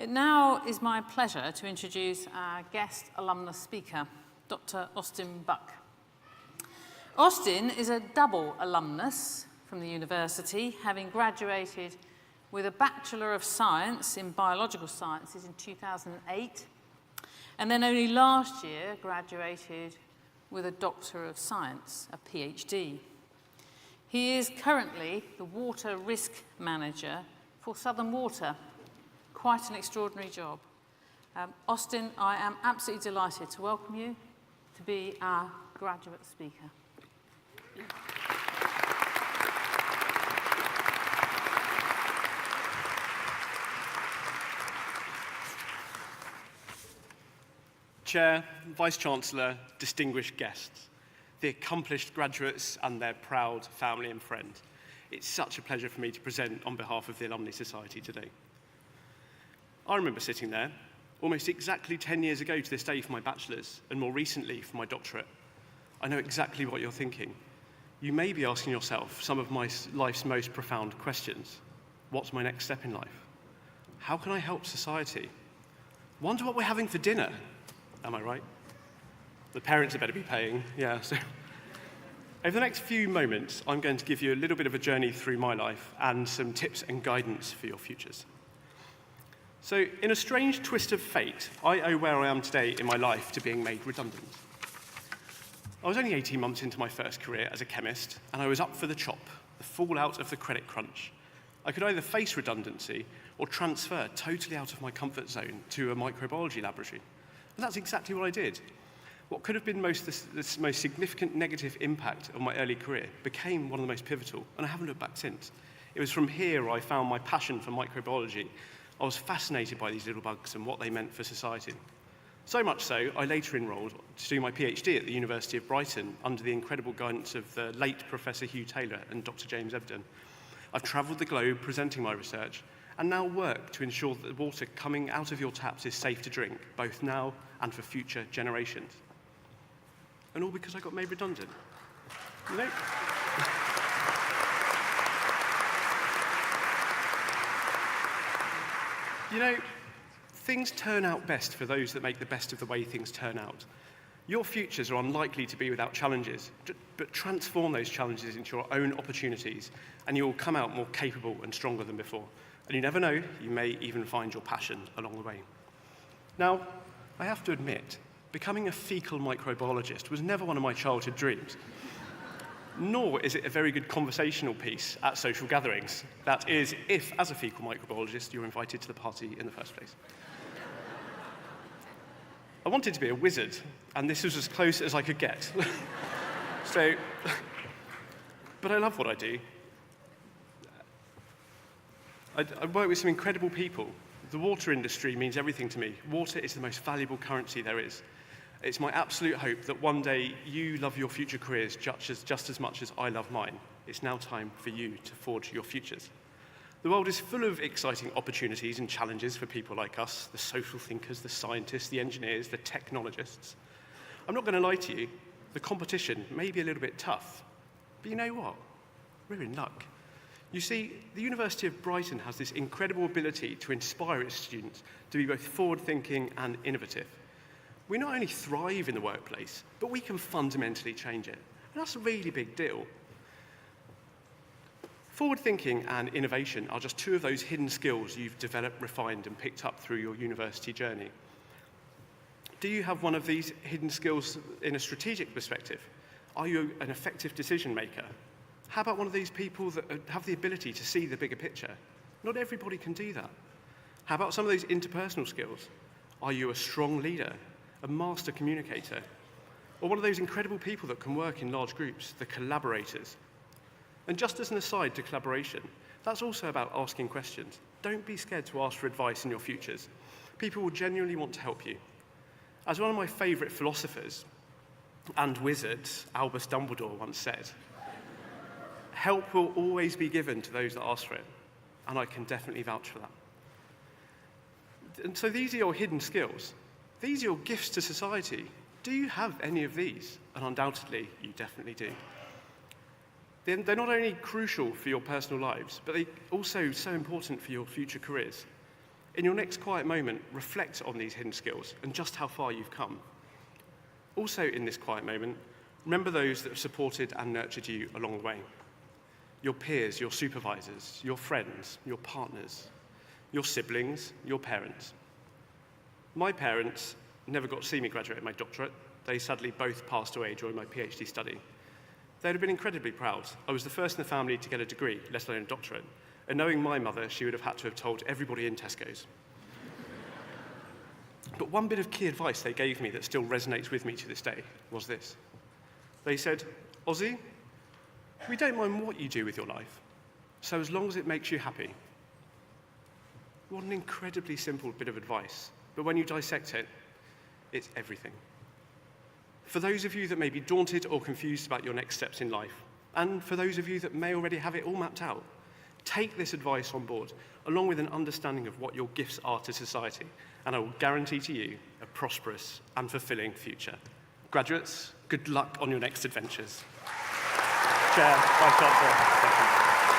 It now is my pleasure to introduce our guest alumnus speaker, Dr. Austen Buck. Austen is a double alumnus from the university, having graduated with a Bachelor of Science in Biological Sciences in 2008, and then only last year graduated with a Doctor of Science, a PhD. He is currently the Water Risk Manager for Southern Water. Quite an extraordinary job. Austen, I am absolutely delighted to welcome you to be our graduate speaker. Chair, Vice-Chancellor, distinguished guests, the accomplished graduates and their proud family and friends. It's such a pleasure for me to present on behalf of the Alumni Society today. I remember sitting there almost exactly 10 years ago to this day for my bachelor's and more recently for my doctorate. I know exactly what you're thinking. You may be asking yourself some of my life's most profound questions. What's my next step in life? How can I help society? Wonder what we're having for dinner. Am I right? The parents had better be paying, yeah. So over the next few moments, I'm going to give you a little bit of a journey through my life and some tips and guidance for your futures. So in a strange twist of fate, I owe where I am today in my life to being made redundant. I was only 18 months into my first career as a chemist, and I was up for the chop, the fallout of the credit crunch. I could either face redundancy or transfer totally out of my comfort zone to a microbiology laboratory. And that's exactly what I did. What could have been the most significant negative impact of my early career became one of the most pivotal, and I haven't looked back since. It was from here I found my passion for microbiology. I was fascinated by these little bugs and what they meant for society. So much so, I later enrolled to do my PhD at the University of Brighton under the incredible guidance of the late Professor Hugh Taylor and Dr. James Ebden. I've travelled the globe presenting my research and now work to ensure that the water coming out of your taps is safe to drink, both now and for future generations. And all because I got made redundant. You know? You know, things turn out best for those that make the best of the way things turn out. Your futures are unlikely to be without challenges, but transform those challenges into your own opportunities, and you will come out more capable and stronger than before. And you never know, you may even find your passion along the way. Now, I have to admit, becoming a fecal microbiologist was never one of my childhood dreams. Nor is it a very good conversational piece at social gatherings. That is, if, as a fecal microbiologist, you're invited to the party in the first place. I wanted to be a wizard, and this was as close as I could get. But I love what I do. I work with some incredible people. The water industry means everything to me. Water is the most valuable currency there is. It's my absolute hope that one day you love your future careers just as much as I love mine. It's now time for you to forge your futures. The world is full of exciting opportunities and challenges for people like us, the social thinkers, the scientists, the engineers, the technologists. I'm not going to lie to you, the competition may be a little bit tough, but you know what? We're in luck. You see, the University of Brighton has this incredible ability to inspire its students to be both forward-thinking and innovative. We not only thrive in the workplace, but we can fundamentally change it. And that's a really big deal. Forward-thinking and innovation are just two of those hidden skills you've developed, refined, and picked up through your university journey. Do you have one of these hidden skills in a strategic perspective? Are you an effective decision maker? How about one of these people that have the ability to see the bigger picture? Not everybody can do that. How about some of those interpersonal skills? Are you a strong leader? A master communicator, or one of those incredible people that can work in large groups, the collaborators. And just as an aside to collaboration, that's also about asking questions. Don't be scared to ask for advice in your futures. People will genuinely want to help you. As one of my favourite philosophers and wizards, Albus Dumbledore, once said, help will always be given to those that ask for it, and I can definitely vouch for that. And so these are your hidden skills. These are your gifts to society. Do you have any of these? And undoubtedly, you definitely do. They're not only crucial for your personal lives, but they're also so important for your future careers. In your next quiet moment, reflect on these hidden skills and just how far you've come. Also in this quiet moment, remember those that have supported and nurtured you along the way. Your peers, your supervisors, your friends, your partners, your siblings, your parents. My parents never got to see me graduate my doctorate. They sadly both passed away during my PhD study. They'd have been incredibly proud. I was the first in the family to get a degree, let alone a doctorate. And knowing my mother, she would have had to have told everybody in Tesco's. But one bit of key advice they gave me that still resonates with me to this day was this. They said, Ozzy, we don't mind what you do with your life, so as long as it makes you happy. What an incredibly simple bit of advice, but when you dissect it, it's everything. For those of you that may be daunted or confused about your next steps in life, and for those of you that may already have it all mapped out, take this advice on board, along with an understanding of what your gifts are to society, and I will guarantee to you a prosperous and fulfilling future. Graduates, good luck on your next adventures. Chair, Vice Chancellor, thank you.